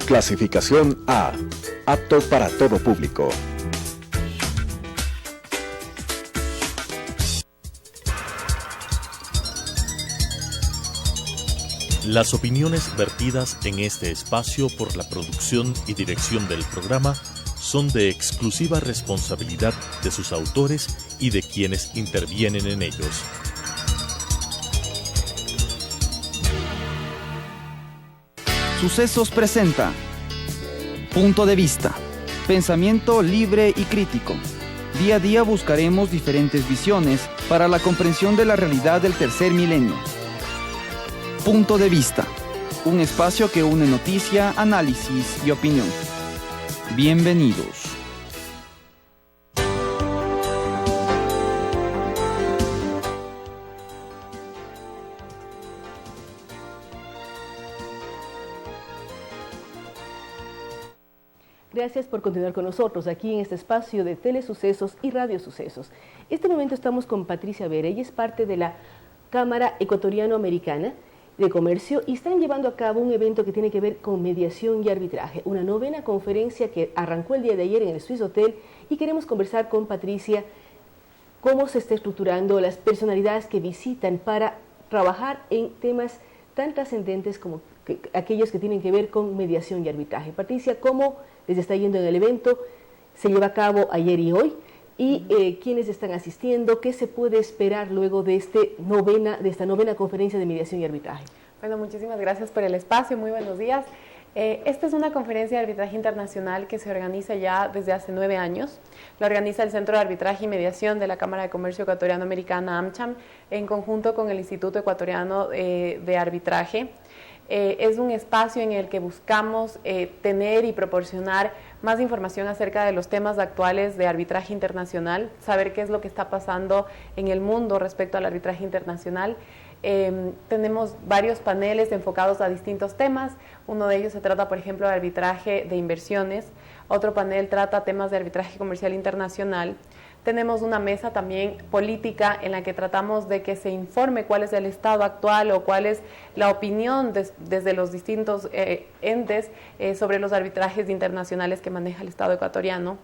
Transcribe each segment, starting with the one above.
Clasificación A. Apto para todo público. Las opiniones vertidas en este espacio por la producción y dirección del programa son de exclusiva responsabilidad de sus autores y de quienes intervienen en ellos. Sucesos presenta Punto de Vista, pensamiento libre y crítico. Día a día buscaremos diferentes visiones para la comprensión de la realidad del tercer milenio. Punto de Vista, un espacio que une noticia, análisis y opinión. Bienvenidos. Gracias por continuar con nosotros aquí en este espacio de Telesucesos y Radio Sucesos. En este momento estamos con Patricia Vera, ella es parte de la Cámara Ecuatoriano-Americana de Comercio y están llevando a cabo un evento que tiene que ver con mediación y arbitraje, una 9ª conferencia que arrancó el día de ayer en el Swiss Hotel, y queremos conversar con Patricia cómo se está estructurando, las personalidades que visitan para trabajar en temas tan trascendentes como aquellos que tienen que ver con mediación y arbitraje. Patricia, ¿cómo les está yendo en el evento? Se lleva a cabo ayer y hoy, y quiénes están asistiendo, qué se puede esperar luego de esta novena conferencia de mediación y arbitraje. Bueno, muchísimas gracias por el espacio, muy buenos días. Esta es una conferencia de arbitraje internacional que se organiza ya desde hace 9 años. La organiza el Centro de Arbitraje y Mediación de la Cámara de Comercio Ecuatoriano-Americana, AmCham, en conjunto con el Instituto Ecuatoriano de Arbitraje. Es un espacio en el que buscamos tener y proporcionar más información acerca de los temas actuales de arbitraje internacional, saber qué es lo que está pasando en el mundo respecto al arbitraje internacional. Tenemos varios paneles enfocados a distintos temas. Uno de ellos se trata, por ejemplo, de arbitraje de inversiones. Otro panel trata temas de arbitraje comercial internacional. Tenemos una mesa también política en la que tratamos de que se informe cuál es el estado actual o cuál es la opinión desde los distintos entes sobre los arbitrajes internacionales que maneja el Estado ecuatoriano.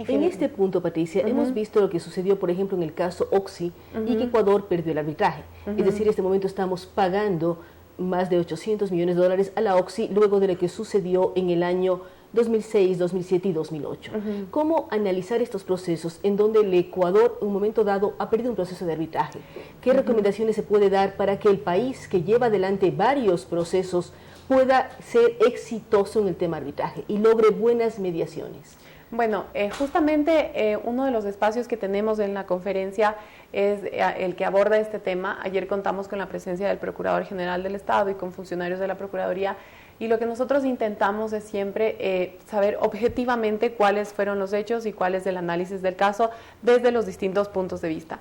En este punto, Patricia, hemos visto lo que sucedió, por ejemplo, en el caso Oxy, y que Ecuador perdió el arbitraje. Es decir, en este momento estamos pagando más de 800 millones de dólares a la Oxy luego de lo que sucedió en el año 2006, 2007 y 2008. ¿Cómo analizar estos procesos en donde el Ecuador, en un momento dado, ha perdido un proceso de arbitraje? ¿Qué recomendaciones se puede dar para que el país que lleva adelante varios procesos pueda ser exitoso en el tema arbitraje y logre buenas mediaciones? Bueno, justamente uno de los espacios que tenemos en la conferencia es el que aborda este tema. Ayer contamos con la presencia del Procurador General del Estado y con funcionarios de la Procuraduría, y lo que nosotros intentamos es siempre saber objetivamente cuáles fueron los hechos y cuál es el análisis del caso desde los distintos puntos de vista.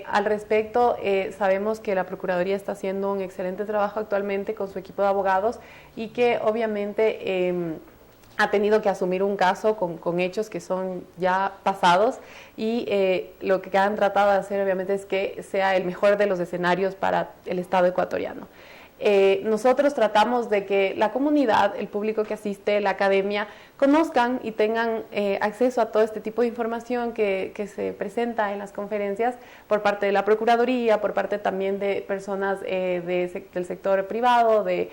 Al respecto, sabemos que la Procuraduría está haciendo un excelente trabajo actualmente con su equipo de abogados y que obviamente ha tenido que asumir un caso con hechos que son ya pasados, y lo que han tratado de hacer obviamente es que sea el mejor de los escenarios para el Estado ecuatoriano. Nosotros tratamos de que la comunidad, el público que asiste, la academia, conozcan y tengan acceso a todo este tipo de información que se presenta en las conferencias por parte de la Procuraduría, por parte también de personas del sector privado, de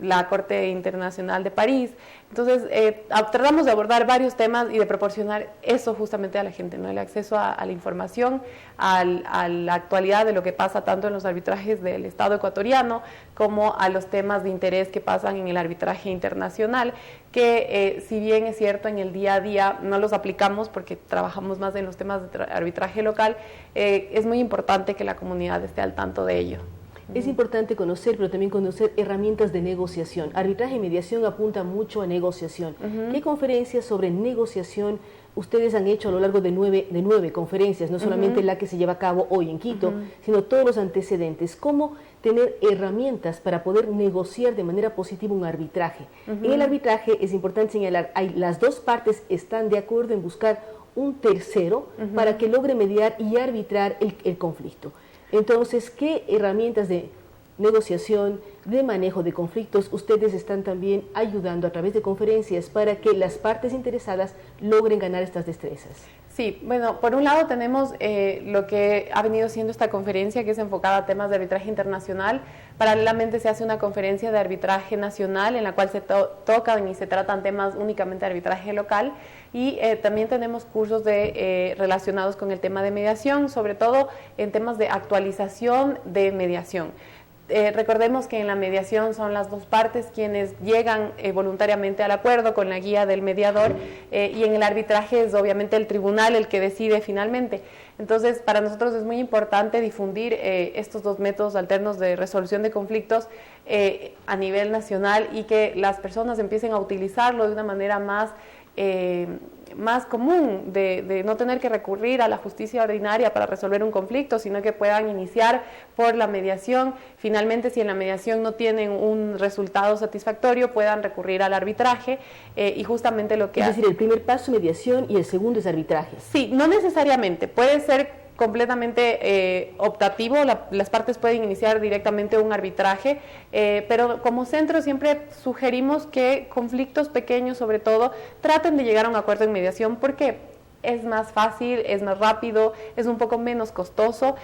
la Corte Internacional de París. Entonces, tratamos de abordar varios temas y de proporcionar eso justamente a la gente, ¿no? El acceso a la información, a la actualidad de lo que pasa tanto en los arbitrajes del Estado ecuatoriano como a los temas de interés que pasan en el arbitraje internacional, que si bien es cierto en el día a día no los aplicamos porque trabajamos más en los temas de arbitraje local, es muy importante que la comunidad esté al tanto de ello. Es importante conocer, pero también conocer herramientas de negociación. Arbitraje y mediación apunta mucho a negociación. ¿Qué conferencias sobre negociación ustedes han hecho a lo largo de nueve conferencias? No solamente la que se lleva a cabo hoy en Quito, sino todos los antecedentes. ¿Cómo tener herramientas para poder negociar de manera positiva un arbitraje? En el arbitraje es importante señalar, las dos partes están de acuerdo en buscar un tercero para que logre mediar y arbitrar el conflicto. Entonces, ¿qué herramientas de negociación de manejo de conflictos, ustedes están también ayudando a través de conferencias para que las partes interesadas logren ganar estas destrezas. Sí, bueno, por un lado tenemos lo que ha venido siendo esta conferencia, que es enfocada a temas de arbitraje internacional. Paralelamente se hace una conferencia de arbitraje nacional en la cual se tocan y se tratan temas únicamente de arbitraje local, y también tenemos cursos relacionados con el tema de mediación, sobre todo en temas de actualización de mediación. Recordemos que en la mediación son las dos partes quienes llegan voluntariamente al acuerdo con la guía del mediador, y en el arbitraje es obviamente el tribunal el que decide finalmente. Entonces, para nosotros es muy importante difundir estos dos métodos alternos de resolución de conflictos a nivel nacional, y que las personas empiecen a utilizarlo de una manera más común, de no tener que recurrir a la justicia ordinaria para resolver un conflicto, sino que puedan iniciar por la mediación. Finalmente, si en la mediación no tienen un resultado satisfactorio, puedan recurrir al arbitraje, y justamente lo que... Es decir, el primer paso es mediación y el segundo es arbitraje. Sí, no necesariamente, puede ser completamente optativo, las partes pueden iniciar directamente un arbitraje, pero como centro siempre sugerimos que conflictos pequeños, sobre todo, traten de llegar a un acuerdo en mediación, porque es más fácil, es más rápido, es un poco menos costoso.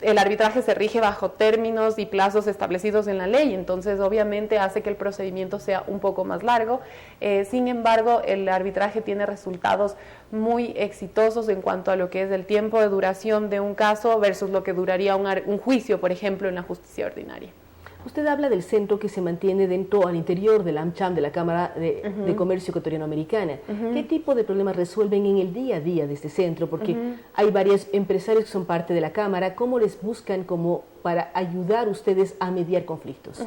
El arbitraje se rige bajo términos y plazos establecidos en la ley, entonces obviamente hace que el procedimiento sea un poco más largo. Sin embargo, el arbitraje tiene resultados muy exitosos en cuanto a lo que es el tiempo de duración de un caso versus lo que duraría un juicio, por ejemplo, en la justicia ordinaria. Usted habla del centro que se mantiene al interior de la AmCham, de la Cámara de Comercio Ecuatoriano-Americana. ¿Qué tipo de problemas resuelven en el día a día de este centro? Porque hay varios empresarios que son parte de la Cámara. ¿Cómo les buscan para ayudar ustedes a mediar conflictos?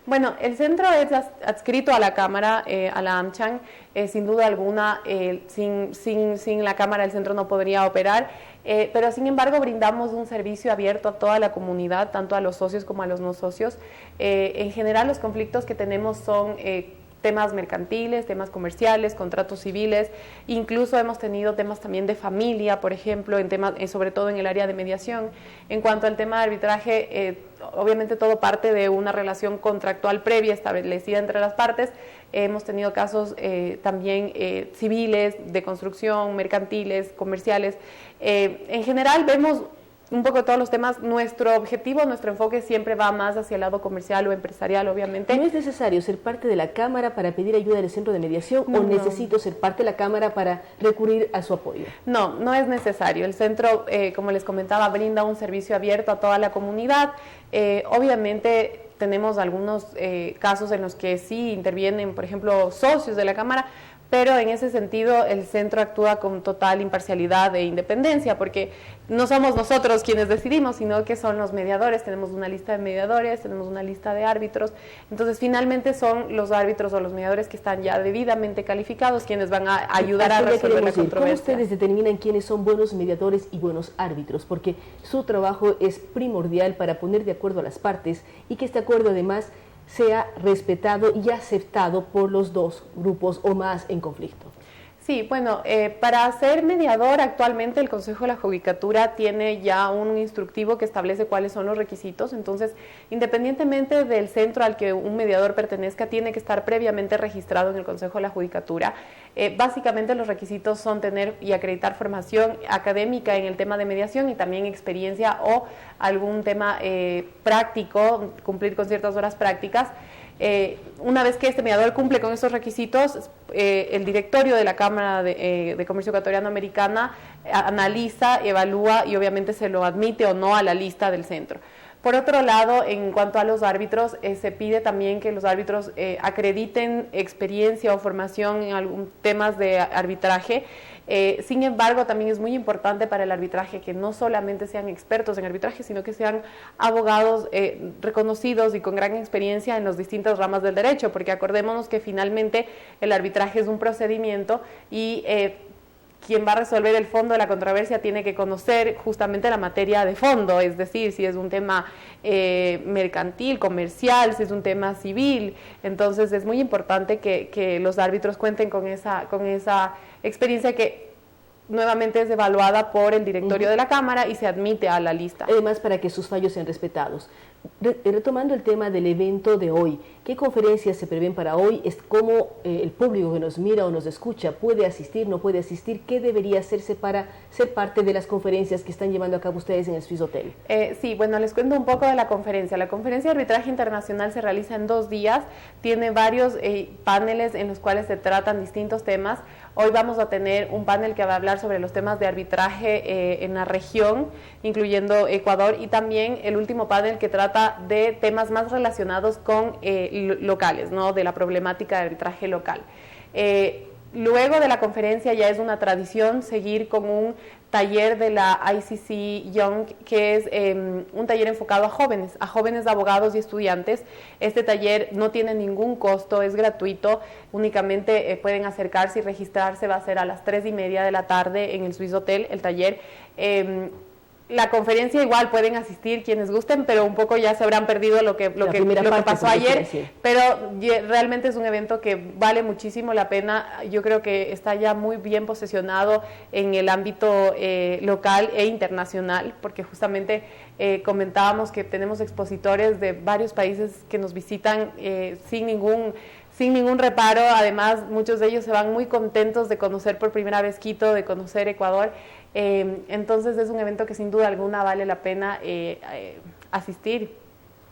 Bueno, el centro es adscrito a la Cámara, a la AmCham. Sin duda alguna, sin la Cámara el centro no podría operar. Pero sin embargo brindamos un servicio abierto a toda la comunidad, tanto a los socios como a los no socios. En general los conflictos que tenemos son temas mercantiles, temas comerciales, contratos civiles, incluso hemos tenido temas también de familia, por ejemplo, sobre todo en el área de mediación. En cuanto al tema de arbitraje, obviamente todo parte de una relación contractual previa establecida entre las partes. Hemos tenido casos también civiles, de construcción, mercantiles, comerciales. En general vemos un poco todos los temas. Nuestro objetivo, nuestro enfoque siempre va más hacia el lado comercial o empresarial, obviamente. ¿No es necesario ser parte de la Cámara para pedir ayuda del centro de mediación o necesito ser parte de la Cámara para recurrir a su apoyo? No, no es necesario. El centro, como les comentaba, brinda un servicio abierto a toda la comunidad. Obviamente tenemos algunos casos en los que sí intervienen, por ejemplo, socios de la Cámara, pero en ese sentido el centro actúa con total imparcialidad e independencia, porque no somos nosotros quienes decidimos, sino que son los mediadores. Tenemos una lista de mediadores, tenemos una lista de árbitros, entonces finalmente son los árbitros o los mediadores que están ya debidamente calificados quienes van a ayudar a resolver la controversia. ¿Cómo ustedes determinan quiénes son buenos mediadores y buenos árbitros? Porque su trabajo es primordial para poner de acuerdo a las partes y que este acuerdo además sea respetado y aceptado por los dos grupos o más en conflicto. Sí, bueno, para ser mediador actualmente el Consejo de la Judicatura tiene ya un instructivo que establece cuáles son los requisitos. Entonces, independientemente del centro al que un mediador pertenezca, tiene que estar previamente registrado en el Consejo de la Judicatura. Básicamente los requisitos son tener y acreditar formación académica en el tema de mediación y también experiencia o algún tema práctico, cumplir con ciertas horas prácticas. Una vez que este mediador cumple con estos requisitos, el directorio de la Cámara de Comercio Ecuatoriano-Americana analiza, evalúa y obviamente se lo admite o no a la lista del centro. Por otro lado, en cuanto a los árbitros, se pide también que los árbitros acrediten experiencia o formación en algún temas de arbitraje. Sin embargo, también es muy importante para el arbitraje que no solamente sean expertos en arbitraje, sino que sean abogados reconocidos y con gran experiencia en las distintas ramas del derecho, porque acordémonos que finalmente el arbitraje es un procedimiento y quien va a resolver el fondo de la controversia tiene que conocer justamente la materia de fondo, es decir, si es un tema mercantil, comercial, si es un tema civil. Entonces es muy importante que los árbitros cuenten con esa experiencia que nuevamente es evaluada por el directorio de la Cámara y se admite a la lista. Además, para que sus fallos sean respetados. Retomando el tema del evento de hoy, ¿qué conferencias se prevén para hoy? Es cómo el público que nos mira o nos escucha puede asistir, no puede asistir, ¿qué debería hacerse para ser parte de las conferencias que están llevando a cabo ustedes en el Swiss Hotel? Sí, bueno, les cuento un poco de la conferencia. La conferencia de arbitraje internacional se realiza en 2 días, tiene varios paneles en los cuales se tratan distintos temas. Hoy vamos a tener un panel que va a hablar sobre los temas de arbitraje en la región, incluyendo Ecuador, y también el último panel que trata de temas más relacionados con locales, ¿no? De la problemática de arbitraje local. Luego de la conferencia ya es una tradición seguir con un taller de la ICC Young, que es un taller enfocado a jóvenes abogados y estudiantes. Este taller no tiene ningún costo, es gratuito, únicamente pueden acercarse y registrarse, va a ser a las 3:30 de la tarde en el Swiss Hotel, el taller. La conferencia igual pueden asistir quienes gusten, pero un poco ya se habrán perdido lo que pasó ayer, pero realmente es un evento que vale muchísimo la pena. Yo creo que está ya muy bien posicionado en el ámbito local e internacional, porque justamente comentábamos que tenemos expositores de varios países que nos visitan sin ningún reparo. Además, muchos de ellos se van muy contentos de conocer por primera vez Quito, de conocer Ecuador. Entonces es un evento que sin duda alguna vale la pena asistir.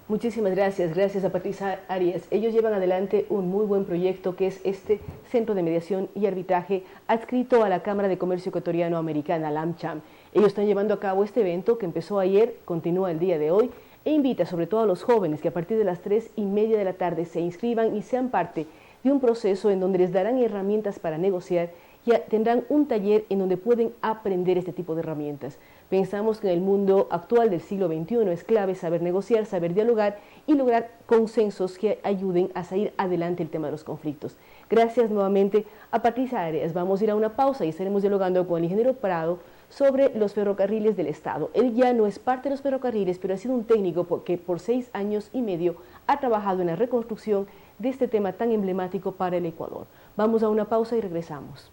Muchísimas gracias, gracias a Patricia Arias. Ellos llevan adelante un muy buen proyecto que es este Centro de Mediación y Arbitraje adscrito a la Cámara de Comercio Ecuatoriano-Americana, la AmCham. Ellos están llevando a cabo este evento que empezó ayer, continúa el día de hoy e invita sobre todo a los jóvenes que a partir de las 3:30 de la tarde se inscriban y sean parte de un proceso en donde les darán herramientas para negociar. Ya tendrán un taller en donde pueden aprender este tipo de herramientas. Pensamos que en el mundo actual del siglo XXI es clave saber negociar, saber dialogar y lograr consensos que ayuden a salir adelante el tema de los conflictos. Gracias nuevamente a Patricia Arias. Vamos a ir a una pausa y estaremos dialogando con el ingeniero Prado sobre los ferrocarriles del Estado. Él ya no es parte de los ferrocarriles, pero ha sido un técnico que por 6 años y medio ha trabajado en la reconstrucción de este tema tan emblemático para el Ecuador. Vamos a una pausa y regresamos.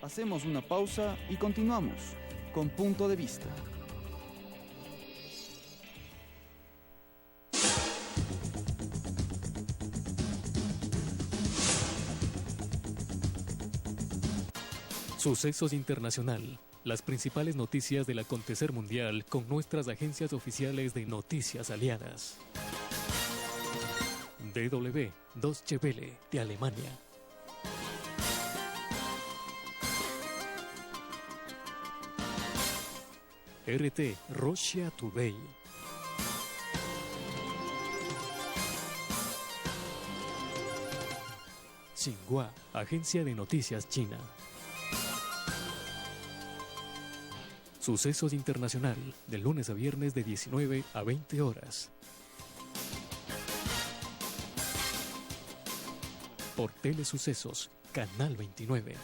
Hacemos una pausa y continuamos con Punto de Vista. Sucesos Internacional. Las principales noticias del acontecer mundial con nuestras agencias oficiales de noticias aliadas. DW, Deutsche Welle, de Alemania. RT, Russia Today. Xinhua, Agencia de Noticias China. Sucesos Internacional, de lunes a viernes de 19 a 20 horas. Por Telesucesos, Canal 29.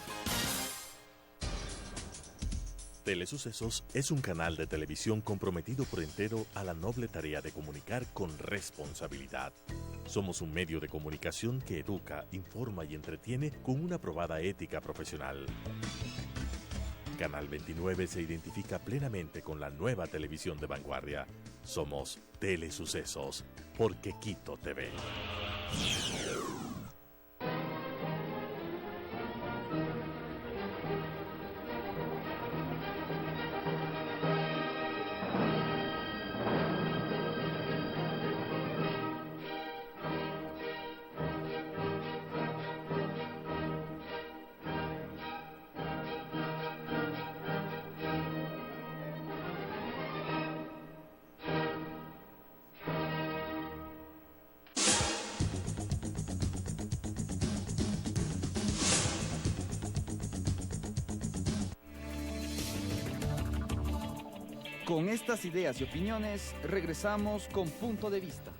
Telesucesos es un canal de televisión comprometido por entero a la noble tarea de comunicar con responsabilidad. Somos un medio de comunicación que educa, informa y entretiene con una probada ética profesional. Canal 29 se identifica plenamente con la nueva televisión de vanguardia. Somos Telesucesos, porque Quito TV. Con estas ideas y opiniones, regresamos con Punto de Vista.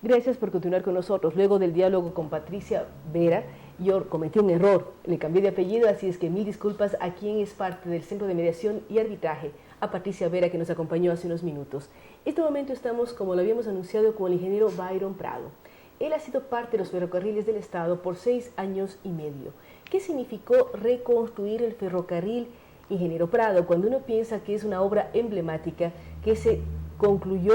Gracias por continuar con nosotros. Luego del diálogo con Patricia Vera, yo cometí un error, le cambié de apellido, así es que mil disculpas a quien es parte del Centro de Mediación y Arbitraje, a Patricia Vera, que nos acompañó hace unos minutos. En este momento estamos, como lo habíamos anunciado, con el ingeniero Byron Prado. Él ha sido parte de los ferrocarriles del Estado por 6 años y medio. ¿Qué significó reconstruir el ferrocarril Ingeniero Prado? Cuando uno piensa que es una obra emblemática que se concluyó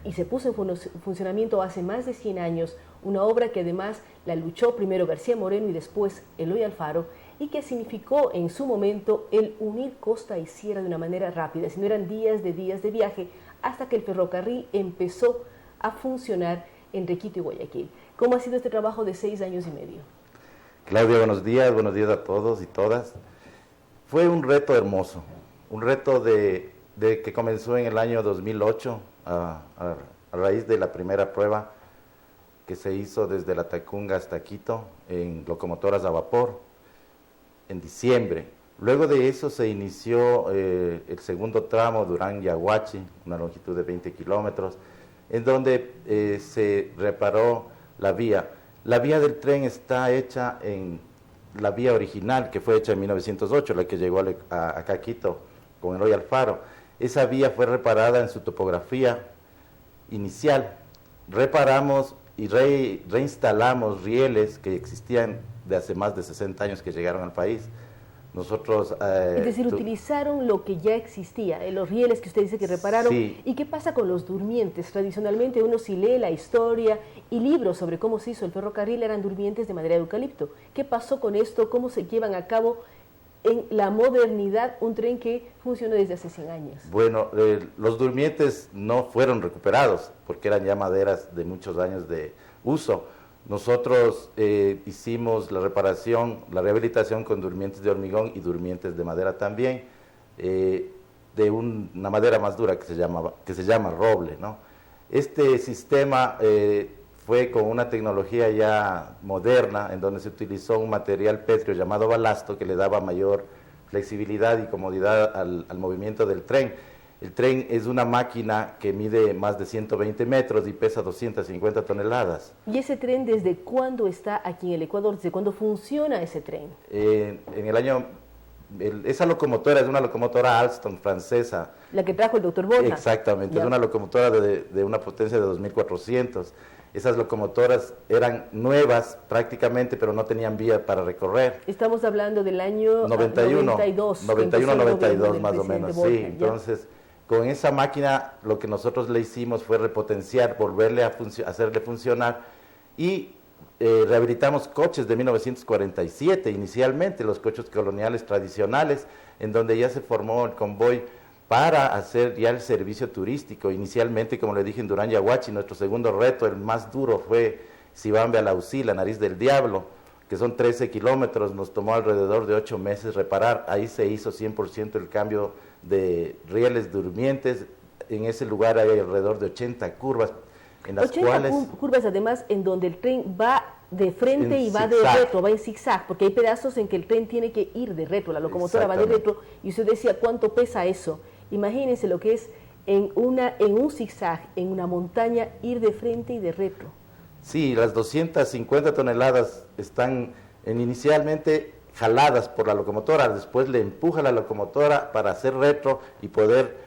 y se puso en funcionamiento hace más de 100 años, una obra que además la luchó primero García Moreno y después Eloy Alfaro, y que significó en su momento el unir costa y sierra de una manera rápida, si no eran días de viaje, hasta que el ferrocarril empezó a funcionar entre Quito y Guayaquil. ¿Cómo ha sido este trabajo de 6 años y medio? Claudia, buenos días a todos y todas. Fue un reto hermoso, un reto de que comenzó en el año 2008 a raíz de la primera prueba que se hizo desde La Tacunga hasta Quito en locomotoras a vapor en diciembre. Luego de eso se inició el segundo tramo Durán-Yaguachi, una longitud de 20 kilómetros, en donde se reparó la vía. La vía del tren está hecha en la vía original, que fue hecha en 1908, la que llegó acá a Quito con Eloy Alfaro. Esa vía fue reparada en su topografía inicial. Reparamos y reinstalamos rieles que existían de hace más de 60 años que llegaron al país. Nosotros... es decir, utilizaron lo que ya existía, los rieles que usted dice que repararon. Sí. ¿Y qué pasa con los durmientes? Tradicionalmente uno si lee la historia y libros sobre cómo se hizo el ferrocarril eran durmientes de madera de eucalipto. ¿Qué pasó con esto? ¿Cómo se llevan a cabo en la modernidad un tren que funcionó desde hace 100 años? Bueno, los durmientes no fueron recuperados porque eran ya maderas de muchos años de uso. Nosotros hicimos la reparación, la rehabilitación con durmientes de hormigón y durmientes de madera también, de una madera más dura que se llama roble, ¿no? Este sistema fue con una tecnología ya moderna, en donde se utilizó un material pétreo llamado balasto, que le daba mayor flexibilidad y comodidad al movimiento del tren. El tren es una máquina que mide más de 120 metros y pesa 250 toneladas. ¿Y ese tren desde cuándo está aquí en el Ecuador? ¿Desde cuándo funciona ese tren? En el año... esa locomotora es una locomotora Alstom francesa. La que trajo el doctor Borja. Exactamente, ya. Es una locomotora de una potencia de 2.400. Esas locomotoras eran nuevas prácticamente, pero no tenían vía para recorrer. Estamos hablando del año 92 más o menos, Borja, sí. ¿ya? Entonces, con esa máquina lo que nosotros le hicimos fue repotenciar, volverle a hacerle funcionar y rehabilitamos coches de 1947, inicialmente los coches coloniales tradicionales, en donde ya se formó el convoy para hacer ya el servicio turístico. Inicialmente, como le dije, en Durán-Yaguachi, nuestro segundo reto, el más duro, fue Sibambe a la Usí, la Nariz del Diablo, que son 13 kilómetros, nos tomó alrededor de 8 meses reparar. Ahí se hizo 100% el cambio de rieles durmientes. En ese lugar hay alrededor de 80 curvas, en las 80 cuales... curvas además en donde el tren va de frente y va de zigzag. retro, va en zigzag, porque hay pedazos en que el tren tiene que ir de retro, la locomotora va de retro, y usted decía, ¿cuánto pesa eso? Imagínense lo que es en un zigzag, en una montaña, ir de frente y de retro. Sí, las 250 toneladas están inicialmente jaladas por la locomotora, después le empuja la locomotora para hacer retro y poder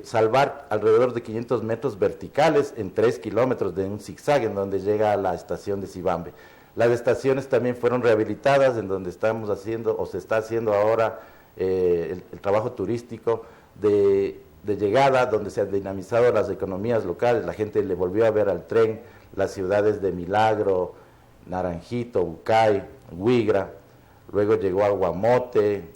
salvar alrededor de 500 metros verticales en 3 kilómetros de un zigzag en donde llega a la estación de Sibambe. Las estaciones también fueron rehabilitadas, en donde estamos haciendo o se está haciendo ahora el trabajo turístico de llegada, donde se han dinamizado las economías locales. La gente le volvió a ver al tren las ciudades de Milagro, Naranjito, Bucay, Huigra, luego llegó a Guamote,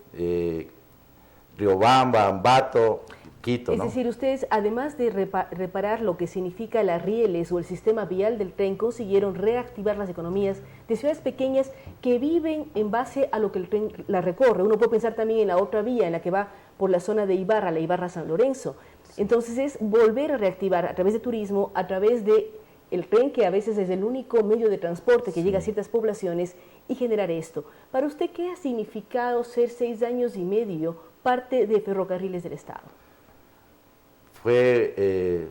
Riobamba, Ambato, Quito, ¿no? Es decir, ustedes, además de reparar lo que significa las rieles o el sistema vial del tren, consiguieron reactivar las economías de ciudades pequeñas que viven en base a lo que el tren la recorre. Uno puede pensar también en la otra vía, en la que va por la zona de Ibarra, la Ibarra-San Lorenzo. Entonces es volver a reactivar a través de turismo, a través de el tren, que a veces es el único medio de transporte que llega a ciertas poblaciones, y generar esto. Para usted, ¿qué ha significado ser 6 años y medio parte de Ferrocarriles del Estado? Fue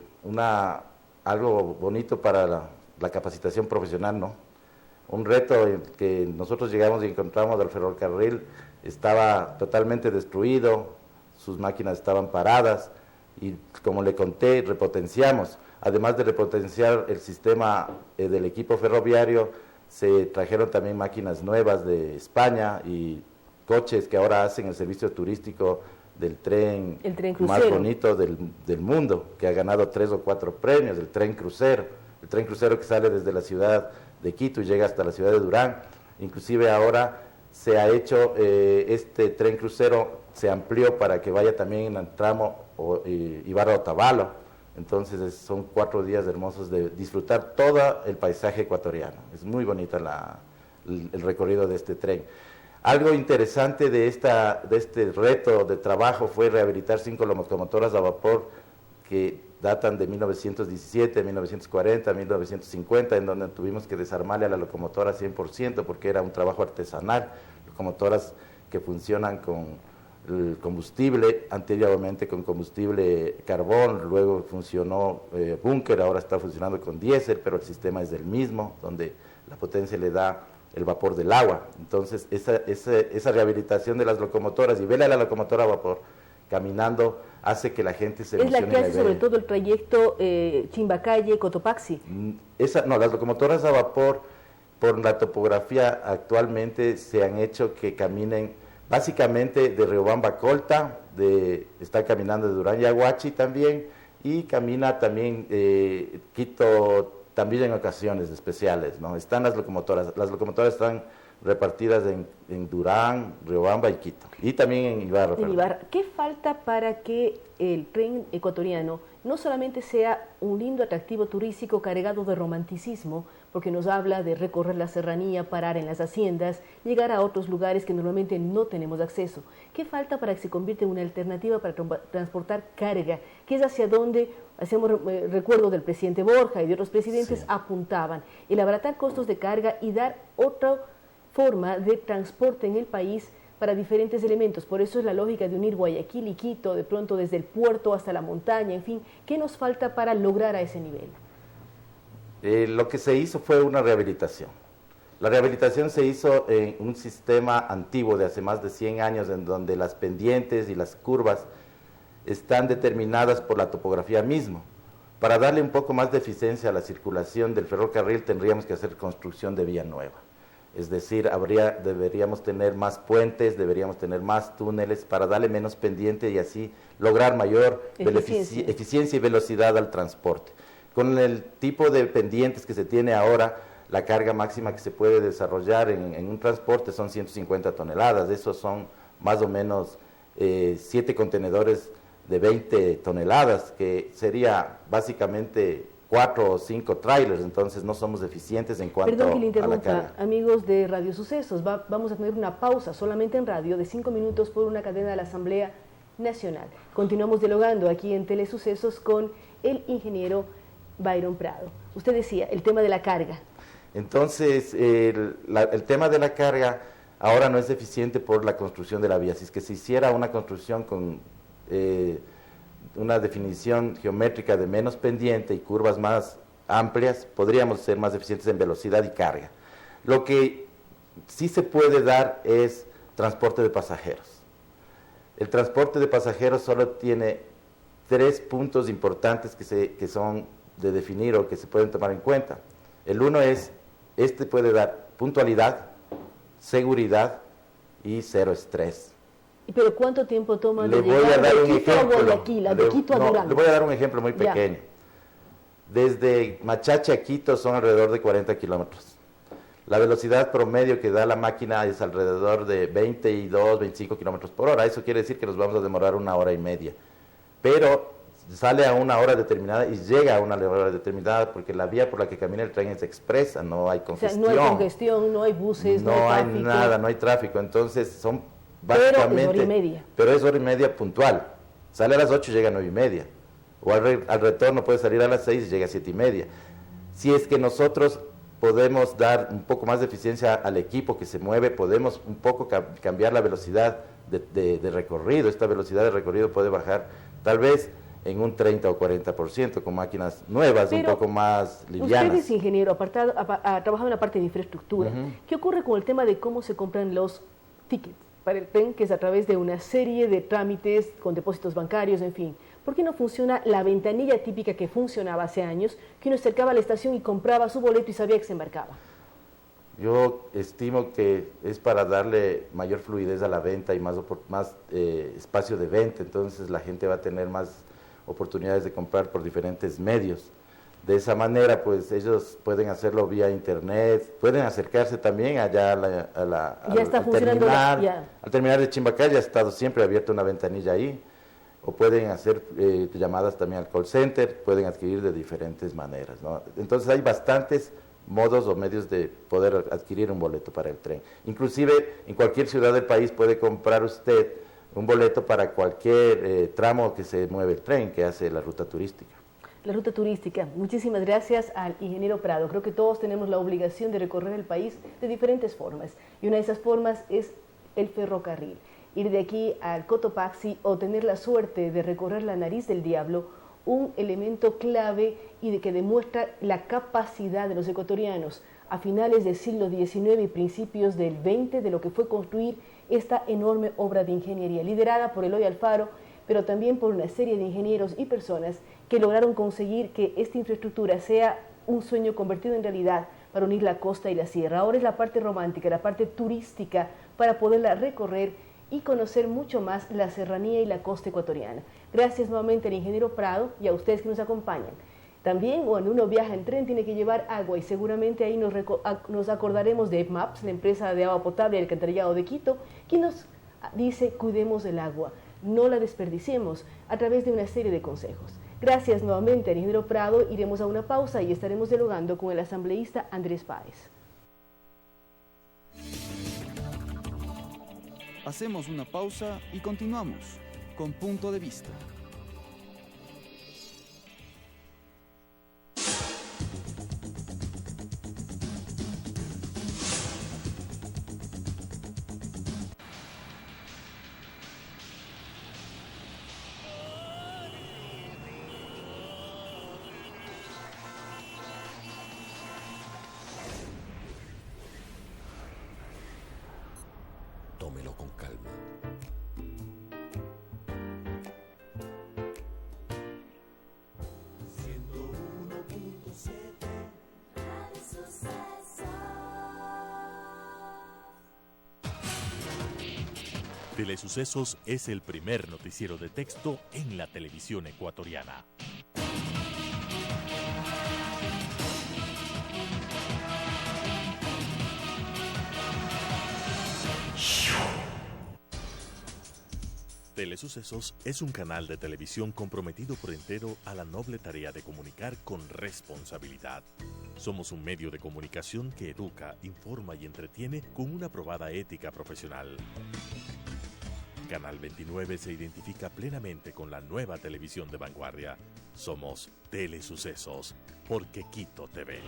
algo bonito para la capacitación profesional, ¿no? Un reto en que nosotros llegamos y encontramos al ferrocarril, estaba totalmente destruido, sus máquinas estaban paradas y, como le conté, repotenciamos. Además de repotenciar el sistema del equipo ferroviario, se trajeron también máquinas nuevas de España y coches que ahora hacen el servicio turístico del tren, más bonito del mundo, que ha ganado 3 o 4 premios, el tren crucero que sale desde la ciudad de Quito y llega hasta la ciudad de Durán. Inclusive ahora se ha hecho, este tren crucero se amplió para que vaya también en el tramo Ibarra-Otavalo. Entonces son 4 días hermosos de disfrutar todo el paisaje ecuatoriano. Es muy bonito el recorrido de este tren. Algo interesante de este reto de trabajo fue rehabilitar 5 locomotoras a vapor que datan de 1917, 1940, 1950, en donde tuvimos que desarmarle a la locomotora 100% porque era un trabajo artesanal. Locomotoras que funcionan con el combustible, anteriormente con combustible carbón, luego funcionó búnker, ahora está funcionando con diésel, pero el sistema es el mismo, donde la potencia le da el vapor del agua. Entonces, esa rehabilitación de las locomotoras y verle a la locomotora a vapor caminando hace que la gente se emocione. Es la que hace sobre todo el trayecto Chimbacalle-Cotopaxi. No, las locomotoras a vapor, por la topografía actualmente, se han hecho que caminen básicamente de Riobamba a Colta, está caminando de Durán y Aguachi también, y camina también Quito también en ocasiones especiales, ¿no? Están las locomotoras están repartidas en Durán, Riobamba y Quito, y también en Ibarra. ¿Qué falta para que el tren ecuatoriano no solamente sea un lindo atractivo turístico cargado de romanticismo, porque nos habla de recorrer la serranía, parar en las haciendas, llegar a otros lugares que normalmente no tenemos acceso? ¿Qué falta para que se convierta en una alternativa para transportar carga, que es hacia donde, hacemos recuerdo del presidente Borja y de otros presidentes, apuntaban, el abaratar costos de carga y dar otra forma de transporte en el país para diferentes elementos? Por eso es la lógica de unir Guayaquil y Quito, de pronto desde el puerto hasta la montaña, en fin. ¿Qué nos falta para lograr a ese nivel? Lo que se hizo fue una rehabilitación. La rehabilitación se hizo en un sistema antiguo de hace más de 100 años, en donde las pendientes y las curvas están determinadas por la topografía misma. Para darle un poco más de eficiencia a la circulación del ferrocarril, tendríamos que hacer construcción de vía nueva. Es decir, deberíamos tener más puentes, deberíamos tener más túneles para darle menos pendiente y así lograr mayor eficiencia y velocidad al transporte. Con el tipo de pendientes que se tiene ahora, la carga máxima que se puede desarrollar en un transporte son 150 toneladas. Esos son más o menos 7 contenedores de 20 toneladas, que sería básicamente 4 o 5 trailers. Entonces no somos eficientes en cuanto Perdón que le interrumpa, a la carga. amigos de Radio Sucesos, vamos a tener una pausa solamente en radio de 5 minutos por una cadena de la Asamblea Nacional. Continuamos dialogando aquí en Telesucesos con el ingeniero Byron Prado. Usted decía, el tema de la carga. Entonces, el tema de la carga ahora no es eficiente por la construcción de la vía. Si es que se hiciera una construcción con una definición geométrica de menos pendiente y curvas más amplias, podríamos ser más eficientes en velocidad y carga. Lo que sí se puede dar es transporte de pasajeros. El transporte de pasajeros solo tiene 3 puntos importantes que son de definir o que se pueden tomar en cuenta. El uno es, puede dar puntualidad, seguridad y 0 estrés. ¿Pero cuánto tiempo toma de llegar de Quito a Guayaquil, de Quito a Durán? Le voy a dar un ejemplo muy pequeño. Desde Machache a Quito son alrededor de 40 kilómetros. La velocidad promedio que da la máquina es alrededor de 22, 25 kilómetros por hora. Eso quiere decir que nos vamos a demorar 1 hora y media. Pero sale a 1 hora determinada y llega a 1 hora determinada, porque la vía por la que camina el tren es expresa, no hay congestión. O sea, no hay congestión, no hay buses, no hay tráfico. Nada, no hay tráfico. Entonces son básicamente... Pero es 1 hora y media. Pero es 1 hora y media puntual. Sale a las 8 y llega a 9 y media. O al retorno puede salir a las 6 y llega a 7 y media. Si es que nosotros podemos dar un poco más de eficiencia al equipo que se mueve, podemos un poco cambiar la velocidad de recorrido. Esta velocidad de recorrido puede bajar tal vez en un 30 o 40% con máquinas nuevas, un poco más livianas. Usted es ingeniero, ha trabajado en la parte de infraestructura. ¿Qué ocurre con el tema de cómo se compran los tickets para el tren, que es a través de una serie de trámites con depósitos bancarios, en fin? ¿Por qué no funciona la ventanilla típica que funcionaba hace años, que uno acercaba a la estación y compraba su boleto y sabía que se embarcaba? Yo estimo que es para darle mayor fluidez a la venta y más espacio de venta, entonces la gente va a tener más oportunidades de comprar por diferentes medios. De esa manera, pues ellos pueden hacerlo vía internet, pueden acercarse también allá al terminar de Chimbacá, ya ha estado siempre abierta una ventanilla ahí, o pueden hacer llamadas también al call center, pueden adquirir de diferentes maneras, ¿no? Entonces hay bastantes modos o medios de poder adquirir un boleto para el tren. Inclusive en cualquier ciudad del país puede comprar usted un boleto para cualquier tramo que se mueve el tren, que hace la ruta turística. La ruta turística. Muchísimas gracias al ingeniero Prado. Creo que todos tenemos la obligación de recorrer el país de diferentes formas. Y una de esas formas es el ferrocarril. Ir de aquí al Cotopaxi o tener la suerte de recorrer la Nariz del Diablo, un elemento clave y que demuestra la capacidad de los ecuatorianos a finales del siglo XIX y principios del XX de lo que fue construir esta enorme obra de ingeniería, liderada por Eloy Alfaro, pero también por una serie de ingenieros y personas que lograron conseguir que esta infraestructura sea un sueño convertido en realidad para unir la costa y la sierra. Ahora es la parte romántica, la parte turística para poderla recorrer y conocer mucho más la serranía y la costa ecuatoriana. Gracias nuevamente al ingeniero Prado y a ustedes que nos acompañan. También cuando uno viaja en tren tiene que llevar agua y seguramente ahí nos acordaremos de EPMAPS, la empresa de agua potable y alcantarillado de Quito, que nos dice cuidemos del agua, no la desperdiciemos a través de una serie de consejos. Gracias nuevamente al ingeniero Prado, iremos a una pausa y estaremos dialogando con el asambleísta Andrés Páez. Hacemos una pausa y continuamos con Punto de Vista. Tómelo con calma. Telesucesos es el primer noticiero de texto en la televisión ecuatoriana. Telesucesos es un canal de televisión comprometido por entero a la noble tarea de comunicar con responsabilidad. Somos un medio de comunicación que educa, informa y entretiene con una probada ética profesional. Canal 29 se identifica plenamente con la nueva televisión de vanguardia. Somos Telesucesos, porque Quito TV.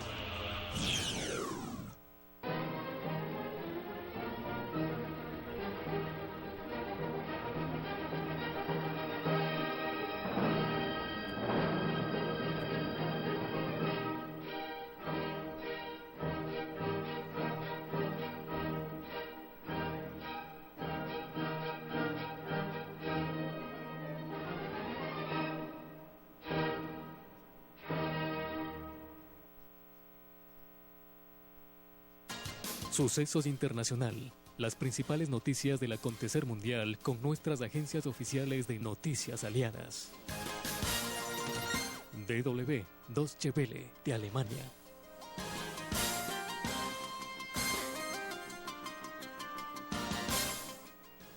Sucesos Internacional. Las principales noticias del acontecer mundial con nuestras agencias oficiales de noticias aliadas. DW, Deutsche Welle, de Alemania.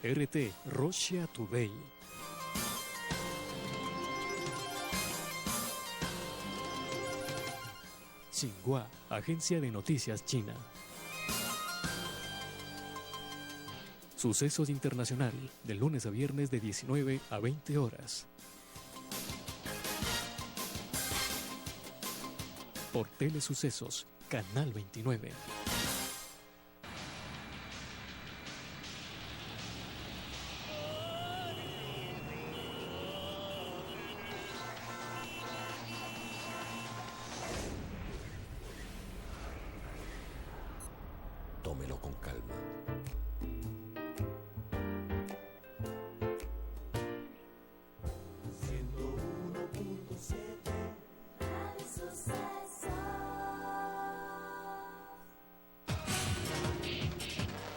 RT, Russia Today. Xinhua, Agencia de Noticias China. Sucesos Internacional, de lunes a viernes de 19 a 20 horas. Por Telesucesos, Canal 29. Tómelo con calma.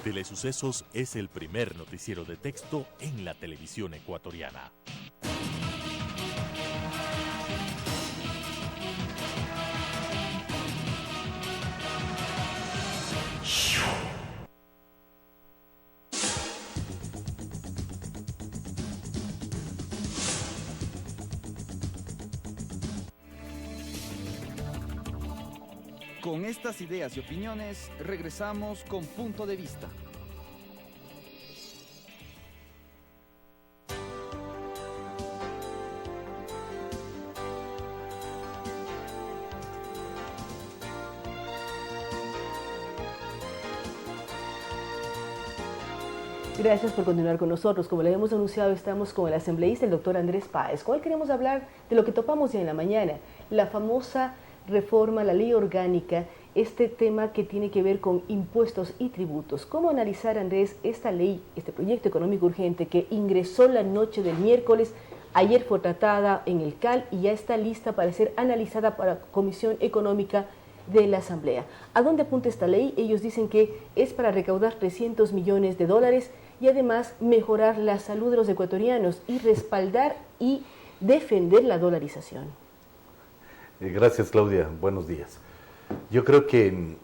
Telesucesos es el primer noticiero de texto en la televisión ecuatoriana. Con estas ideas y opiniones, regresamos con Punto de Vista. Gracias por continuar con nosotros. Como les hemos anunciado, estamos con el asambleísta, el doctor Andrés Páez. Con él queremos hablar de lo que topamos ya en la mañana, la famosa reforma, la ley orgánica, este tema que tiene que ver con impuestos y tributos. ¿Cómo analizar, Andrés, esta ley, este proyecto económico urgente que ingresó la noche del miércoles? Ayer fue tratada en el CAL y ya está lista para ser analizada por la Comisión Económica de la Asamblea. ¿A dónde apunta esta ley? Ellos dicen que es para recaudar 300 millones de dólares y además mejorar la salud de los ecuatorianos y respaldar y defender la dolarización. Gracias, Claudia. Buenos días. Yo creo que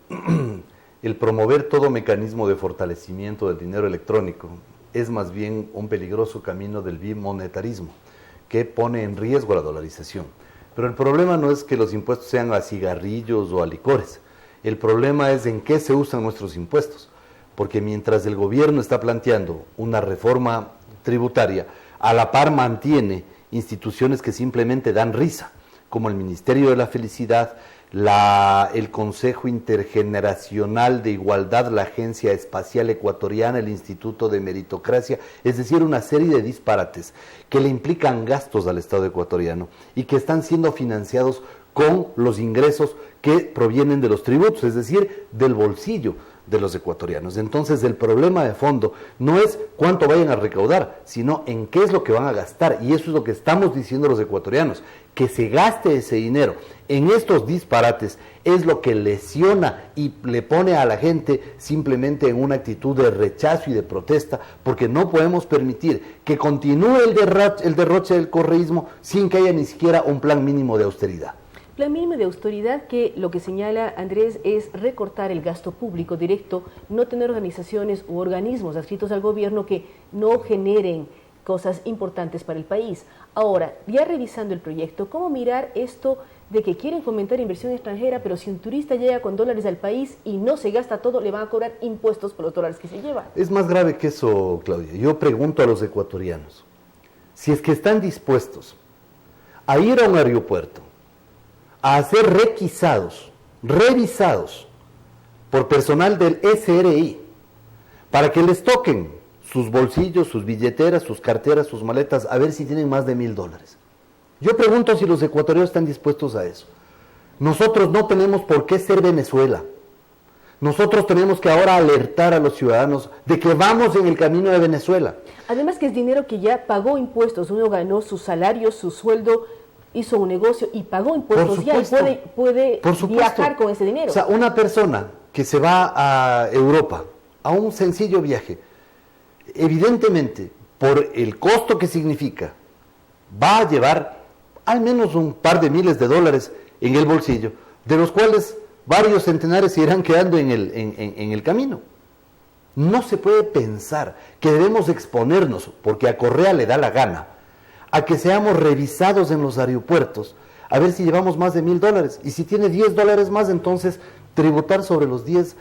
el promover todo mecanismo de fortalecimiento del dinero electrónico es más bien un peligroso camino del bimonetarismo que pone en riesgo la dolarización. Pero el problema no es que los impuestos sean a cigarrillos o a licores. El problema es en qué se usan nuestros impuestos. Porque mientras el gobierno está planteando una reforma tributaria, a la par mantiene instituciones que simplemente dan risa, como el Ministerio de la Felicidad, el Consejo Intergeneracional de Igualdad, la Agencia Espacial Ecuatoriana, el Instituto de Meritocracia, es decir, una serie de disparates que le implican gastos al Estado ecuatoriano y que están siendo financiados con los ingresos que provienen de los tributos, es decir, del bolsillo de los ecuatorianos. Entonces el problema de fondo no es cuánto vayan a recaudar, sino en qué es lo que van a gastar, y eso es lo que estamos diciendo los ecuatorianos, que se gaste ese dinero en estos disparates es lo que lesiona y le pone a la gente simplemente en una actitud de rechazo y de protesta, porque no podemos permitir que continúe el derroche del correísmo sin que haya ni siquiera un plan mínimo de austeridad. Plan mínimo de austeridad que lo que señala Andrés es recortar el gasto público directo, no tener organizaciones u organismos adscritos al gobierno que no generen cosas importantes para el país. Ahora, ya revisando el proyecto, ¿cómo mirar esto de que quieren fomentar inversión extranjera, pero si un turista llega con dólares al país y no se gasta todo, le van a cobrar impuestos por los dólares que se llevan? Es más grave que eso, Claudia. Yo pregunto a los ecuatorianos, si es que están dispuestos a ir a un aeropuerto, a ser revisados por personal del SRI para que les toquen sus bolsillos, sus billeteras, sus carteras, sus maletas, a ver si tienen más de $1,000. Yo pregunto si los ecuatorianos están dispuestos a eso. Nosotros no tenemos por qué ser Venezuela. Nosotros tenemos que ahora alertar a los ciudadanos de que vamos en el camino de Venezuela. Además que es dinero que ya pagó impuestos, uno ganó su salario, su sueldo, hizo un negocio y pagó impuestos ya y puede viajar con ese dinero. O sea, una persona que se va a Europa a un sencillo viaje, evidentemente, por el costo que significa, va a llevar al menos un par de miles de dólares en el bolsillo, de los cuales varios centenares se irán quedando en el camino. No se puede pensar que debemos exponernos, porque a Correa le da la gana, a que seamos revisados en los aeropuertos, a ver si llevamos más de $1,000, y si tiene $10 más, entonces tributar sobre los $10.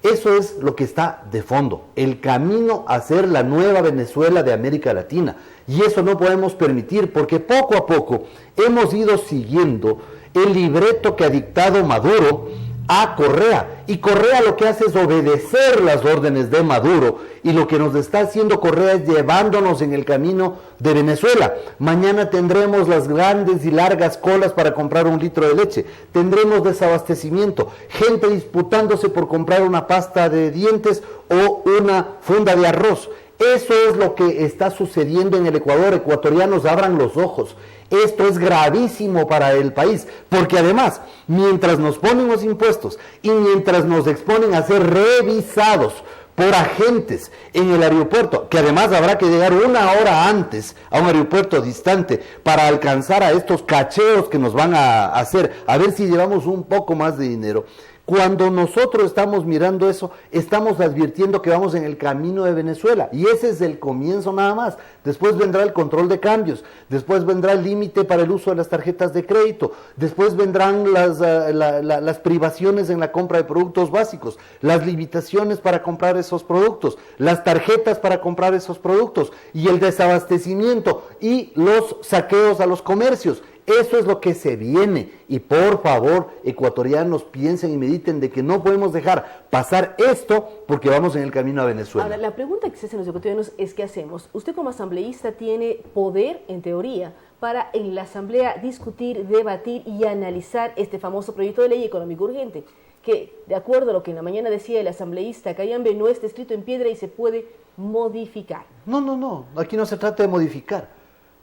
Eso es lo que está de fondo, el camino a ser la nueva Venezuela de América Latina, y eso no podemos permitir, porque poco a poco hemos ido siguiendo el libreto que ha dictado Maduro a Correa, y Correa lo que hace es obedecer las órdenes de Maduro, y lo que nos está haciendo Correa es llevándonos en el camino de Venezuela. Mañana tendremos las grandes y largas colas para comprar un litro de leche, tendremos desabastecimiento, gente disputándose por comprar una pasta de dientes o una funda de arroz. Eso es lo que está sucediendo en el Ecuador. Ecuatorianos, abran los ojos. Esto es gravísimo para el país, porque además, mientras nos ponen los impuestos y mientras nos exponen a ser revisados por agentes en el aeropuerto, que además habrá que llegar 1 hora antes a un aeropuerto distante para alcanzar a estos cacheos que nos van a hacer, a ver si llevamos un poco más de dinero. Cuando nosotros estamos mirando eso, estamos advirtiendo que vamos en el camino de Venezuela, y ese es el comienzo nada más. Después vendrá el control de cambios, después vendrá el límite para el uso de las tarjetas de crédito, después vendrán las privaciones en la compra de productos básicos, las limitaciones para comprar esos productos, las tarjetas para comprar esos productos, y el desabastecimiento y los saqueos a los comercios. Eso es lo que se viene, y por favor, ecuatorianos, piensen y mediten de que no podemos dejar pasar esto porque vamos en el camino a Venezuela. Ahora, la pregunta que se hacen los ecuatorianos es ¿qué hacemos? Usted como asambleísta tiene poder, en teoría, para en la asamblea discutir, debatir y analizar este famoso proyecto de ley económico urgente, que de acuerdo a lo que en la mañana decía el asambleísta Cayambe, no está escrito en piedra y se puede modificar. No, aquí no se trata de modificar,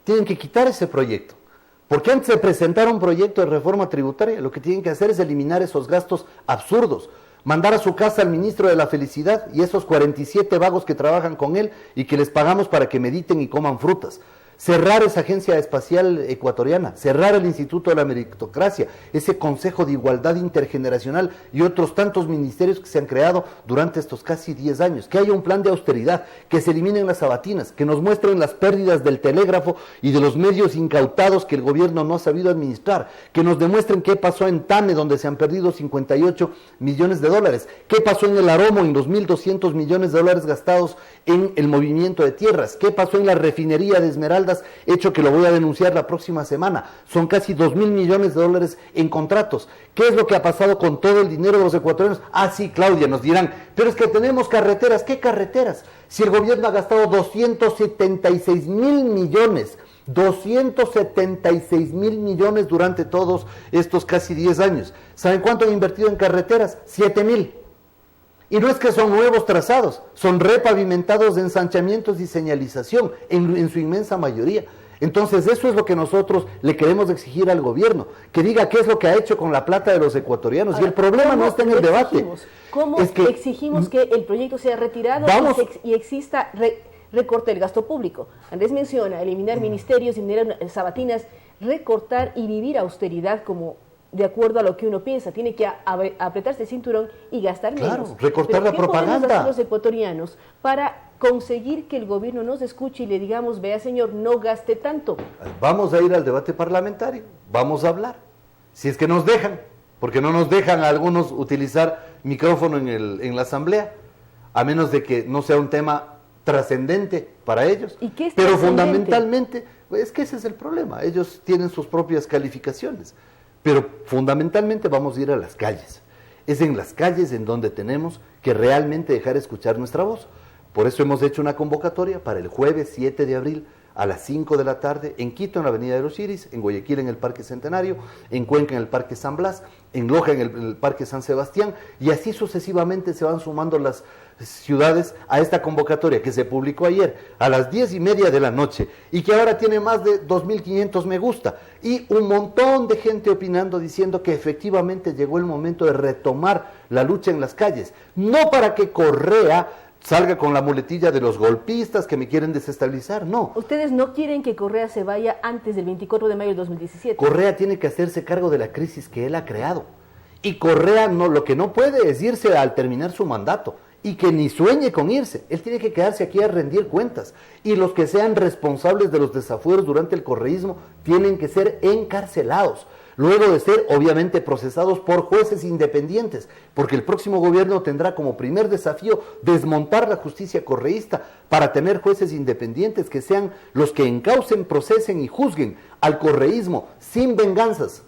tienen que quitar ese proyecto. Porque antes de presentar un proyecto de reforma tributaria, lo que tienen que hacer es eliminar esos gastos absurdos, mandar a su casa al ministro de la Felicidad y esos 47 vagos que trabajan con él y que les pagamos para que mediten y coman frutas. Cerrar esa agencia espacial ecuatoriana, cerrar el Instituto de la Meritocracia, ese Consejo de Igualdad Intergeneracional y otros tantos ministerios que se han creado durante estos casi 10 años. Que haya un plan de austeridad, que se eliminen las sabatinas, que nos muestren las pérdidas del telégrafo y de los medios incautados que el gobierno no ha sabido administrar, que nos demuestren qué pasó en Tame, donde se han perdido 58 millones de dólares, qué pasó en el Aromo, en los 1.200 millones de dólares gastados en el movimiento de tierras, qué pasó en la refinería de Esmeraldas, hecho que lo voy a denunciar la próxima semana. Son casi 2.000 millones de dólares en contratos. ¿Qué es lo que ha pasado con todo el dinero de los ecuatorianos? Ah, sí, Claudia, nos dirán, pero es que tenemos carreteras. ¿Qué carreteras? Si el gobierno ha gastado 276.000 millones, 276.000 millones durante todos estos casi 10 años. ¿Saben cuánto han invertido en carreteras? 7.000. Y no es que son nuevos trazados, son repavimentados de ensanchamientos y señalización, en su inmensa mayoría. Entonces eso es lo que nosotros le queremos exigir al gobierno, que diga qué es lo que ha hecho con la plata de los ecuatorianos. Ahora, y el problema no está en el debate. ¿Cómo exigimos que el proyecto sea retirado y exista recorte del gasto público? Andrés menciona eliminar ministerios, eliminar sabatinas, recortar y vivir austeridad como de acuerdo a lo que uno piensa, tiene que apretarse el cinturón y gastar menos. Claro, recortar la propaganda. ¿Qué podemos hacer los ecuatorianos para conseguir que el gobierno nos escuche y le digamos, vea señor, no gaste tanto? Vamos a ir al debate parlamentario, vamos a hablar, si es que nos dejan, porque no nos dejan a algunos utilizar micrófono en la asamblea, a menos de que no sea un tema trascendente para ellos. ¿Y qué es pero fundamentalmente, es que ese es el problema, ellos tienen sus propias calificaciones. Pero fundamentalmente vamos a ir a las calles. Es en las calles en donde tenemos que realmente dejar escuchar nuestra voz. Por eso hemos hecho una convocatoria para el jueves 7 de abril a las 5 de la tarde en Quito, en la Avenida de los Iris, en Guayaquil, en el Parque Centenario, en Cuenca, en el Parque San Blas, en Loja, en el Parque San Sebastián, y así sucesivamente se van sumando las ciudades a esta convocatoria que se publicó ayer a las 10:30 de la noche y que ahora tiene más de 2.500 me gusta y un montón de gente opinando diciendo que efectivamente llegó el momento de retomar la lucha en las calles, no para que Correa salga con la muletilla de los golpistas que me quieren desestabilizar, no. Ustedes no quieren que Correa se vaya antes del 24 de mayo del 2017. Correa tiene que hacerse cargo de la crisis que él ha creado. Y Correa lo que no puede es irse al terminar su mandato. Y que ni sueñe con irse. Él tiene que quedarse aquí a rendir cuentas. Y los que sean responsables de los desafueros durante el correísmo tienen que ser encarcelados. Luego de ser, obviamente, procesados por jueces independientes, porque el próximo gobierno tendrá como primer desafío desmontar la justicia correísta para tener jueces independientes que sean los que encaucen, procesen y juzguen al correísmo sin venganzas,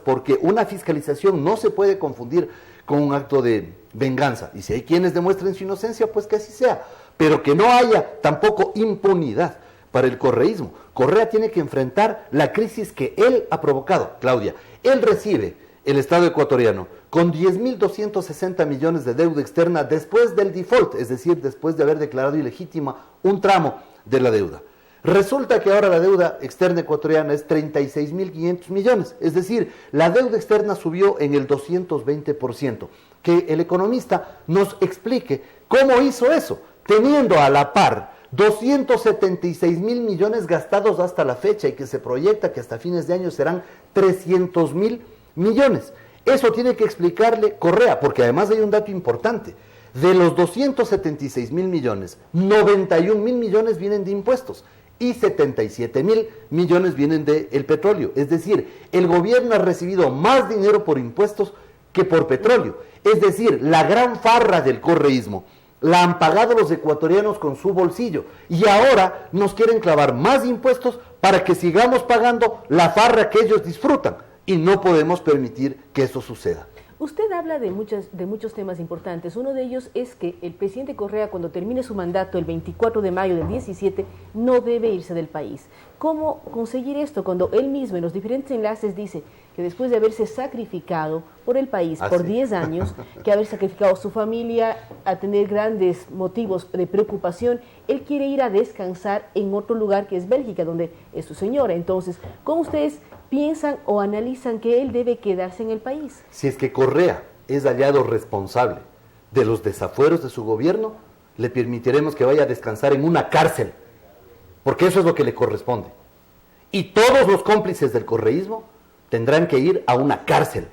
porque una fiscalización no se puede confundir con un acto de venganza. Y si hay quienes demuestren su inocencia, pues que así sea, pero que no haya tampoco impunidad para el correísmo. Correa tiene que enfrentar la crisis que él ha provocado. Claudia, él recibe el Estado ecuatoriano con 10.260 millones de deuda externa después del default, es decir, después de haber declarado ilegítima un tramo de la deuda. Resulta que ahora la deuda externa ecuatoriana es 36.500 millones, es decir, la deuda externa subió en el 220%. Que el economista nos explique cómo hizo eso, teniendo a la par 276.000 millones gastados hasta la fecha y que se proyecta que hasta fines de año serán 300.000 millones. Eso tiene que explicarle Correa, porque además hay un dato importante. De los 276.000 millones, 91.000 millones vienen de impuestos y 77.000 millones vienen del petróleo. Es decir, el gobierno ha recibido más dinero por impuestos que por petróleo. Es decir, la gran farra del correísmo la han pagado los ecuatorianos con su bolsillo y ahora nos quieren clavar más impuestos para que sigamos pagando la farra que ellos disfrutan y no podemos permitir que eso suceda. Usted habla de muchos temas importantes. Uno de ellos es que el presidente Correa, cuando termine su mandato el 24 de mayo del 17, no debe irse del país. ¿Cómo conseguir esto cuando él mismo en los diferentes enlaces dice que después de haberse sacrificado por el país por 10 años, que haber sacrificado a su familia, a tener grandes motivos de preocupación, él quiere ir a descansar en otro lugar que es Bélgica, donde es su señora? Entonces, ¿cómo ustedes piensan o analizan que él debe quedarse en el país? Si es que Correa es hallado responsable de los desafueros de su gobierno, le permitiremos que vaya a descansar en una cárcel, porque eso es lo que le corresponde. Y todos los cómplices del correísmo tendrán que ir a una cárcel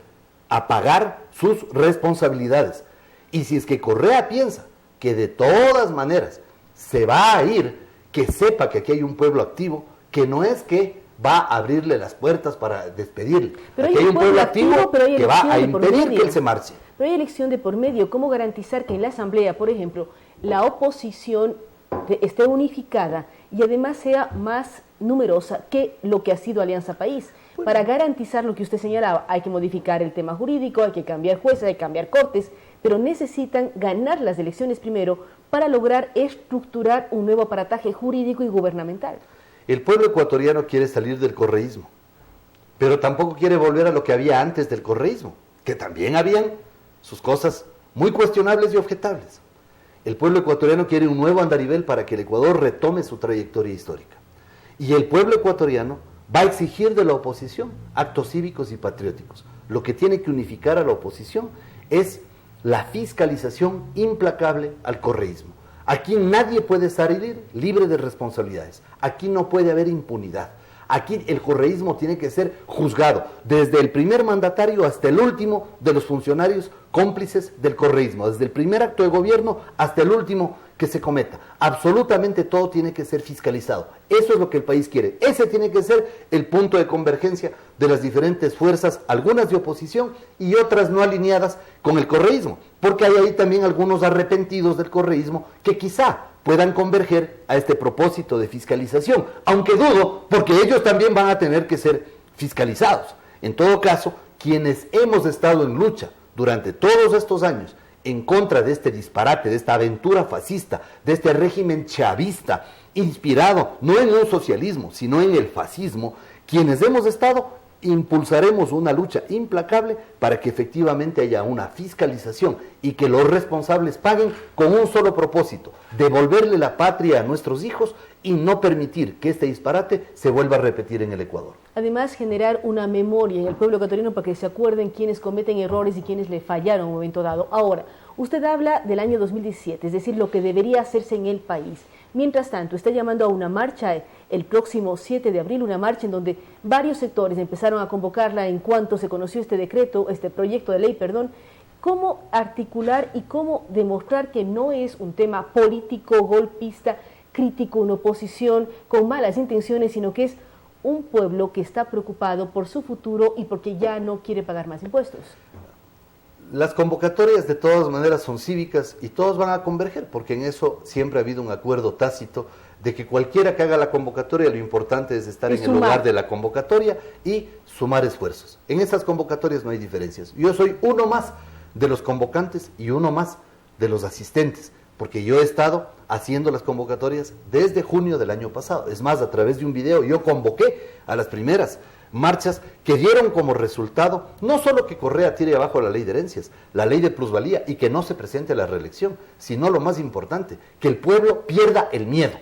a pagar sus responsabilidades. Y si es que Correa piensa que de todas maneras se va a ir, que sepa que aquí hay un pueblo activo, que no es que va a abrirle las puertas para despedirle. Pero aquí hay un pueblo activo que va a impedir que él se marche. Pero hay elección de por medio. ¿Cómo garantizar que en la Asamblea, por ejemplo, la oposición esté unificada y además sea más numerosa que lo que ha sido Alianza País? Para garantizar lo que usted señalaba, hay que modificar el tema jurídico, hay que cambiar jueces, hay que cambiar cortes, pero necesitan ganar las elecciones primero para lograr estructurar un nuevo aparataje jurídico y gubernamental. El pueblo ecuatoriano quiere salir del correísmo, pero tampoco quiere volver a lo que había antes del correísmo, que también habían sus cosas muy cuestionables y objetables. El pueblo ecuatoriano quiere un nuevo andarivel para que el Ecuador retome su trayectoria histórica. Y el pueblo ecuatoriano va a exigir de la oposición actos cívicos y patrióticos. Lo que tiene que unificar a la oposición es la fiscalización implacable al correísmo. Aquí nadie puede salir libre de responsabilidades. Aquí no puede haber impunidad. Aquí el correísmo tiene que ser juzgado, desde el primer mandatario hasta el último de los funcionarios cómplices del correísmo, desde el primer acto de gobierno hasta el último que se cometa. Absolutamente todo tiene que ser fiscalizado. Eso es lo que el país quiere. Ese tiene que ser el punto de convergencia de las diferentes fuerzas, algunas de oposición y otras no alineadas con el correísmo, porque hay ahí también algunos arrepentidos del correísmo que quizá puedan converger a este propósito de fiscalización, aunque dudo, porque ellos también van a tener que ser fiscalizados. En todo caso, quienes hemos estado en lucha durante todos estos años en contra de este disparate, de esta aventura fascista, de este régimen chavista, inspirado no en un socialismo, sino en el fascismo, quienes hemos estado, impulsaremos una lucha implacable para que efectivamente haya una fiscalización y que los responsables paguen con un solo propósito: devolverle la patria a nuestros hijos y no permitir que este disparate se vuelva a repetir en el Ecuador. Además, generar una memoria en el pueblo ecuatoriano para que se acuerden quiénes cometen errores y quiénes le fallaron en un momento dado. Ahora, usted habla del año 2017, es decir, lo que debería hacerse en el país. Mientras tanto, está llamando a una marcha el próximo 7 de abril, una marcha en donde varios sectores empezaron a convocarla en cuanto se conoció este decreto, este proyecto de ley, perdón. ¿Cómo articular y cómo demostrar que no es un tema político, golpista, crítico, una oposición con malas intenciones, sino que es un pueblo que está preocupado por su futuro y porque ya no quiere pagar más impuestos? Las convocatorias de todas maneras son cívicas y todos van a converger, porque en eso siempre ha habido un acuerdo tácito de que cualquiera que haga la convocatoria, lo importante es estar en el lugar de la convocatoria y sumar esfuerzos. En esas convocatorias no hay diferencias. Yo soy uno más de los convocantes y uno más de los asistentes, porque yo he estado haciendo las convocatorias desde junio del año pasado. Es más, a través de un video yo convoqué a las primeras marchas que dieron como resultado no solo que Correa tire abajo la ley de herencias, la ley de plusvalía y que no se presente a la reelección, sino lo más importante, que el pueblo pierda el miedo.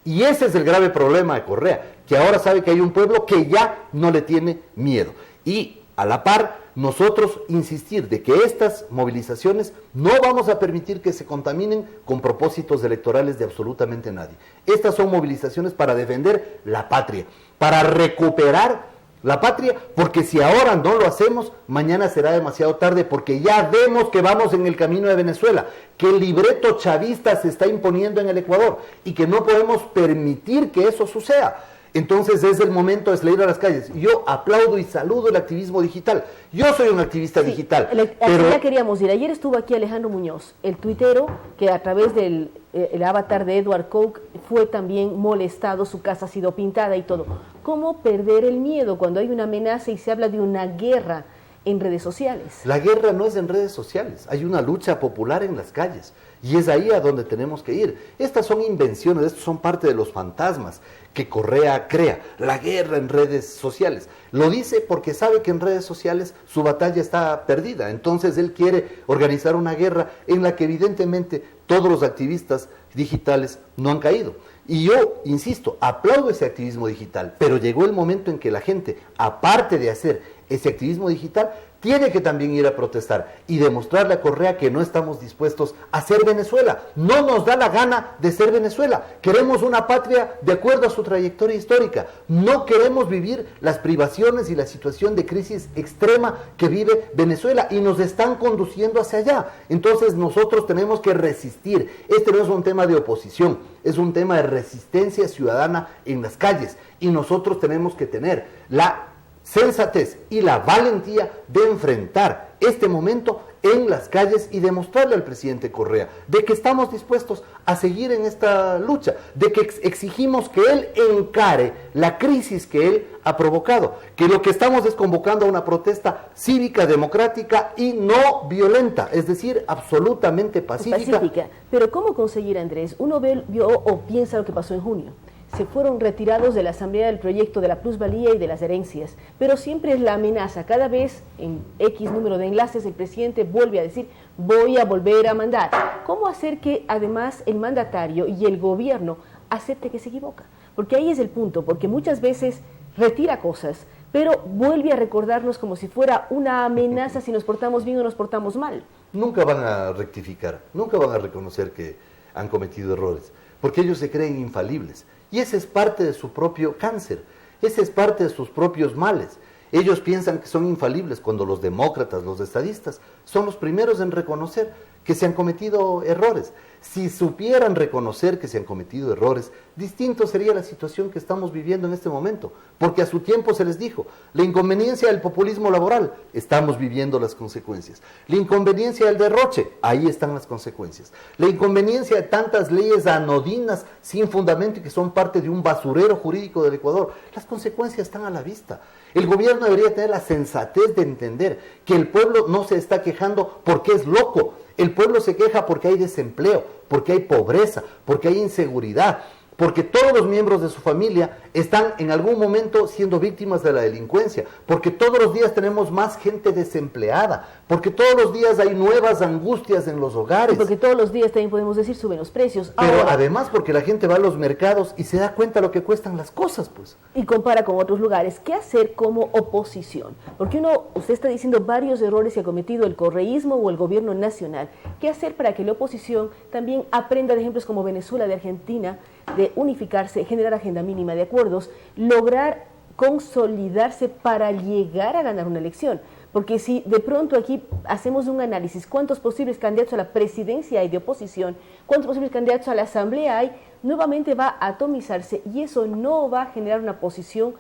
Y ese es el grave problema de Correa, que ahora sabe que hay un pueblo que ya no le tiene miedo. Y a la par, nosotros insistir de que estas movilizaciones no vamos a permitir que se contaminen con propósitos electorales de absolutamente nadie. Estas son movilizaciones para defender la patria, para recuperar la patria, porque si ahora no lo hacemos, mañana será demasiado tarde, porque ya vemos que vamos en el camino de Venezuela, que el libreto chavista se está imponiendo en el Ecuador y que no podemos permitir que eso suceda. Entonces es el momento de salir a las calles. Yo aplaudo y saludo el activismo digital. Yo soy un activista digital. Pero ya queríamos ir. Ayer estuvo aquí Alejandro Muñoz, el tuitero que a través del el avatar de Edward Koch fue también molestado, su casa ha sido pintada y todo. ¿Cómo perder el miedo cuando hay una amenaza y se habla de una guerra en redes sociales? La guerra no es en redes sociales, hay una lucha popular en las calles y es ahí a donde tenemos que ir. Estas son invenciones, estos son parte de los fantasmas que Correa crea, la guerra en redes sociales. Lo dice porque sabe que en redes sociales su batalla está perdida, entonces él quiere organizar una guerra en la que evidentemente todos los activistas digitales no han caído. Y yo, insisto, aplaudo ese activismo digital, pero llegó el momento en que la gente, aparte de hacer ese activismo digital, tiene que también ir a protestar y demostrarle a Correa que no estamos dispuestos a ser Venezuela. No nos da la gana de ser Venezuela. Queremos una patria de acuerdo a su trayectoria histórica. No queremos vivir las privaciones y la situación de crisis extrema que vive Venezuela y nos están conduciendo hacia allá. Entonces nosotros tenemos que resistir. Este no es un tema de oposición, es un tema de resistencia ciudadana en las calles y nosotros tenemos que tener la sensatez y la valentía de enfrentar este momento en las calles y demostrarle al presidente Correa de que estamos dispuestos a seguir en esta lucha, de que exigimos que él encare la crisis que él ha provocado, que lo que estamos es convocando a una protesta cívica, democrática y no violenta, es decir, absolutamente pacífica. Pero ¿cómo conseguir, Andrés? Uno vio o piensa lo que pasó en junio. Se fueron retirados de la asamblea del proyecto de la plusvalía y de las herencias, pero siempre es la amenaza. Cada vez en X número de enlaces el presidente vuelve a decir, voy a volver a mandar. ¿Cómo hacer que además el mandatario y el gobierno acepte que se equivoca? Porque ahí es el punto, porque muchas veces retira cosas, pero vuelve a recordarnos como si fuera una amenaza si nos portamos bien o nos portamos mal. Nunca van a rectificar, nunca van a reconocer que han cometido errores, porque ellos se creen infalibles. Y ese es parte de su propio cáncer, ese es parte de sus propios males. Ellos piensan que son infalibles cuando los demócratas, los estadistas, son los primeros en reconocer que se han cometido errores. Si supieran reconocer que se han cometido errores, distinto sería la situación que estamos viviendo en este momento, porque a su tiempo se les dijo, la inconveniencia del populismo laboral, estamos viviendo las consecuencias. La inconveniencia del derroche, ahí están las consecuencias. La inconveniencia de tantas leyes anodinas sin fundamento y que son parte de un basurero jurídico del Ecuador, las consecuencias están a la vista. El gobierno debería tener la sensatez de entender que el pueblo no se está quejando porque es loco. El pueblo se queja porque hay desempleo, porque hay pobreza, porque hay inseguridad, porque todos los miembros de su familia están en algún momento siendo víctimas de la delincuencia, porque todos los días tenemos más gente desempleada, porque todos los días hay nuevas angustias en los hogares. Y porque todos los días también podemos decir suben los precios. Pero ahora, además porque la gente va a los mercados y se da cuenta lo que cuestan las cosas, pues. Y compara con otros lugares. ¿Qué hacer como oposición? Porque usted está diciendo varios errores que ha cometido el correísmo o el gobierno nacional. ¿Qué hacer para que la oposición también aprenda de ejemplos como Venezuela, de Argentina, de unificarse, generar agenda mínima de acuerdos, lograr consolidarse para llegar a ganar una elección? Porque si de pronto aquí hacemos un análisis, ¿cuántos posibles candidatos a la presidencia hay de oposición? ¿Cuántos posibles candidatos a la asamblea hay? Nuevamente va a atomizarse y eso no va a generar una posición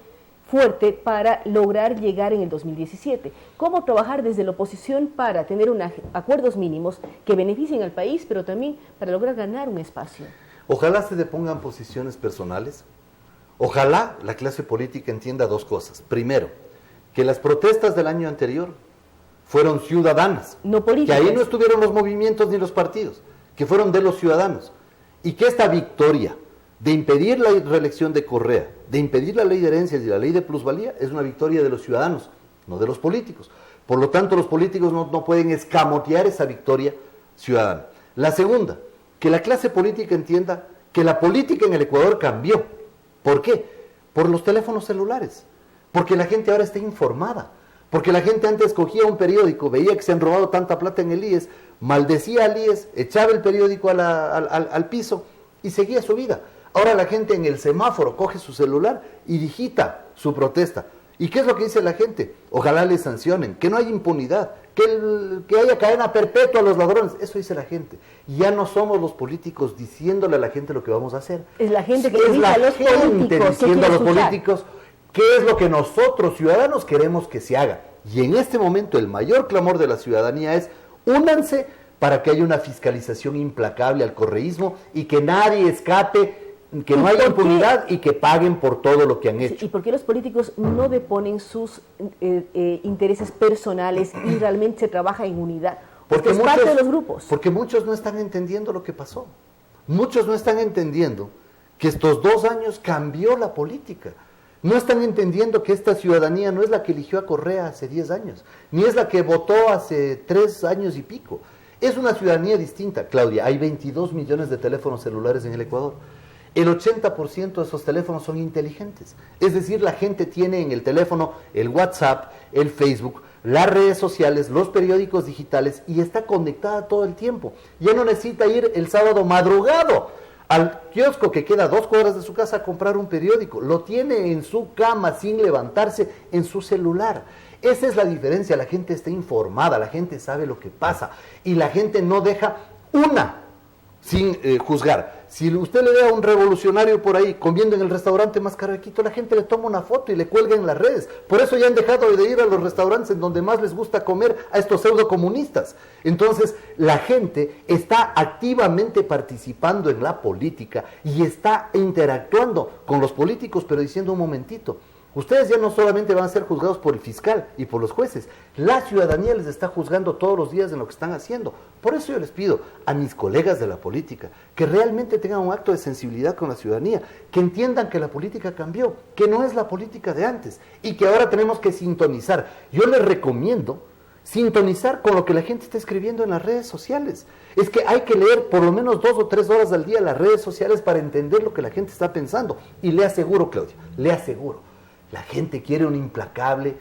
fuerte para lograr llegar en el 2017. ¿Cómo trabajar desde la oposición para tener acuerdos mínimos que beneficien al país, pero también para lograr ganar un espacio? Ojalá se depongan posiciones personales. Ojalá la clase política entienda dos cosas. Primero, que las protestas del año anterior fueron ciudadanas, no políticas, que ahí no estuvieron los movimientos ni los partidos, que fueron de los ciudadanos, y que esta victoria de impedir la reelección de Correa, de impedir la ley de herencias y la ley de plusvalía, es una victoria de los ciudadanos, no de los políticos. Por lo tanto, los políticos no pueden escamotear esa victoria ciudadana. La segunda, que la clase política entienda que la política en el Ecuador cambió. ¿Por qué? Por los teléfonos celulares. Porque la gente ahora está informada. Porque la gente antes cogía un periódico, veía que se han robado tanta plata en el IES, maldecía al IES, echaba el periódico al piso y seguía su vida. Ahora la gente en el semáforo coge su celular y digita su protesta. ¿Y qué es lo que dice la gente? Ojalá les sancionen, que no haya impunidad, que haya cadena perpetua a los ladrones. Eso dice la gente. Ya no somos los políticos diciéndole a la gente lo que vamos a hacer. Es la gente que es dice la a los gente políticos diciendo a los políticos qué es lo que nosotros, ciudadanos, queremos que se haga. Y en este momento el mayor clamor de la ciudadanía es: únanse para que haya una fiscalización implacable al correísmo y que nadie escape, que no haya impunidad y que paguen por todo lo que han hecho. ¿Y por qué los políticos no deponen sus intereses personales y realmente se trabaja en unidad? Porque es parte de los grupos. Porque muchos no están entendiendo lo que pasó. Muchos no están entendiendo que estos 2 años cambió la política. No están entendiendo que esta ciudadanía no es la que eligió a Correa hace 10 años, ni es la que votó hace 3 años y pico. Es una ciudadanía distinta. Claudia, hay 22 millones de teléfonos celulares en el Ecuador. El 80% de esos teléfonos son inteligentes. Es decir, la gente tiene en el teléfono el WhatsApp, el Facebook, las redes sociales, los periódicos digitales y está conectada todo el tiempo. Ya no necesita ir el sábado madrugado al kiosco que queda a 2 cuadras de su casa a comprar un periódico. Lo tiene en su cama sin levantarse en su celular. Esa es la diferencia. La gente está informada, la gente sabe lo que pasa y la gente no deja una sin juzgar. Si usted le ve a un revolucionario por ahí comiendo en el restaurante más caro de Quito, la gente le toma una foto y le cuelga en las redes. Por eso ya han dejado de ir a los restaurantes en donde más les gusta comer a estos pseudocomunistas. Entonces, la gente está activamente participando en la política y está interactuando con los políticos, pero diciendo: un momentito, ustedes ya no solamente van a ser juzgados por el fiscal y por los jueces, la ciudadanía les está juzgando todos los días en lo que están haciendo. Por eso yo les pido a mis colegas de la política que realmente tengan un acto de sensibilidad con la ciudadanía, que entiendan que la política cambió, que no es la política de antes y que ahora tenemos que sintonizar. Yo les recomiendo sintonizar con lo que la gente está escribiendo en las redes sociales. Es que hay que leer por lo menos 2 o 3 horas al día las redes sociales para entender lo que la gente está pensando. Y le aseguro, Claudia, le aseguro, la gente quiere una implacable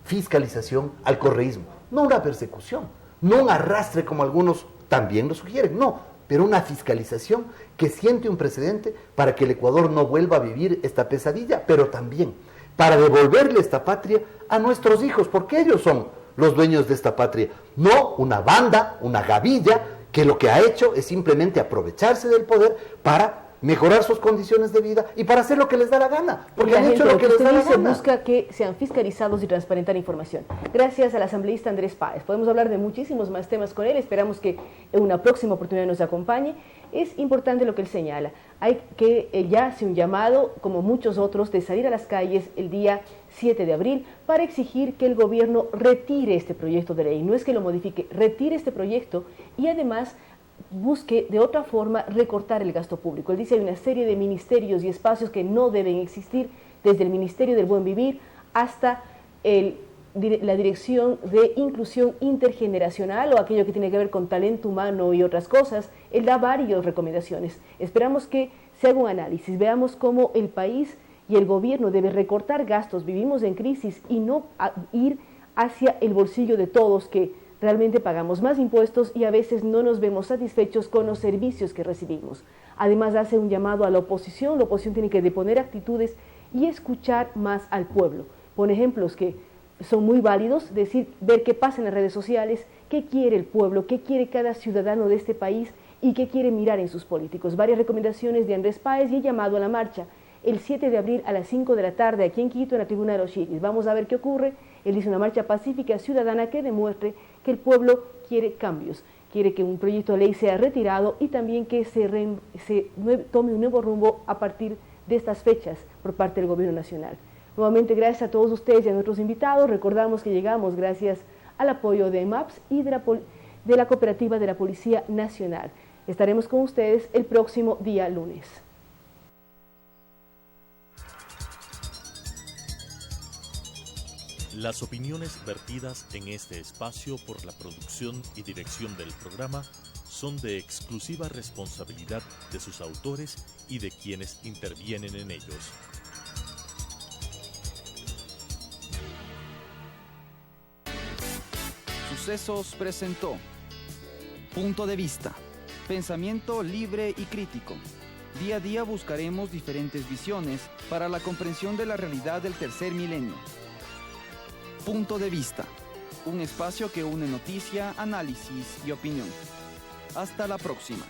fiscalización al correísmo, no una persecución, no un arrastre como algunos también lo sugieren, no, pero una fiscalización que siente un precedente para que el Ecuador no vuelva a vivir esta pesadilla, pero también para devolverle esta patria a nuestros hijos, porque ellos son los dueños de esta patria, no una banda, una gavilla, que lo que ha hecho es simplemente aprovecharse del poder para mejorar sus condiciones de vida y para hacer lo que les da la gana, porque han hecho lo que les da la gana. Busca que sean fiscalizados y transparentar información. Gracias al asambleísta Andrés Páez. Podemos hablar de muchísimos más temas con él, esperamos que en una próxima oportunidad nos acompañe. Es importante lo que él señala, hay que ya hace un llamado, como muchos otros, de salir a las calles el día 7 de abril para exigir que el gobierno retire este proyecto de ley, no es que lo modifique, retire este proyecto y además busque de otra forma recortar el gasto público. Él dice: hay una serie de ministerios y espacios que no deben existir, desde el Ministerio del Buen Vivir hasta la Dirección de Inclusión Intergeneracional o aquello que tiene que ver con talento humano y otras cosas. Él da varias recomendaciones. Esperamos que se haga un análisis, veamos cómo el país y el gobierno debe recortar gastos. Vivimos en crisis y no ir hacia el bolsillo de todos, que realmente pagamos más impuestos y a veces no nos vemos satisfechos con los servicios que recibimos. Además, hace un llamado a la oposición tiene que deponer actitudes y escuchar más al pueblo. Pone ejemplos que son muy válidos, ver qué pasa en las redes sociales, qué quiere el pueblo, qué quiere cada ciudadano de este país y qué quiere mirar en sus políticos. Varias recomendaciones de Andrés Páez y el llamado a la marcha el 7 de abril a las 5 de la tarde aquí en Quito, en la Tribuna de los Chiris. Vamos a ver qué ocurre. Él dice: una marcha pacífica ciudadana que demuestre que el pueblo quiere cambios, quiere que un proyecto de ley sea retirado y también que se tome un nuevo rumbo a partir de estas fechas por parte del Gobierno Nacional. Nuevamente, gracias a todos ustedes y a nuestros invitados. Recordamos que llegamos gracias al apoyo de MAPS y de la Cooperativa de la Policía Nacional. Estaremos con ustedes el próximo día lunes. Las opiniones vertidas en este espacio por la producción y dirección del programa son de exclusiva responsabilidad de sus autores y de quienes intervienen en ellos. Sucesos presentó Punto de Vista, pensamiento libre y crítico. Día a día buscaremos diferentes visiones para la comprensión de la realidad del tercer milenio. Punto de Vista, un espacio que une noticia, análisis y opinión. Hasta la próxima.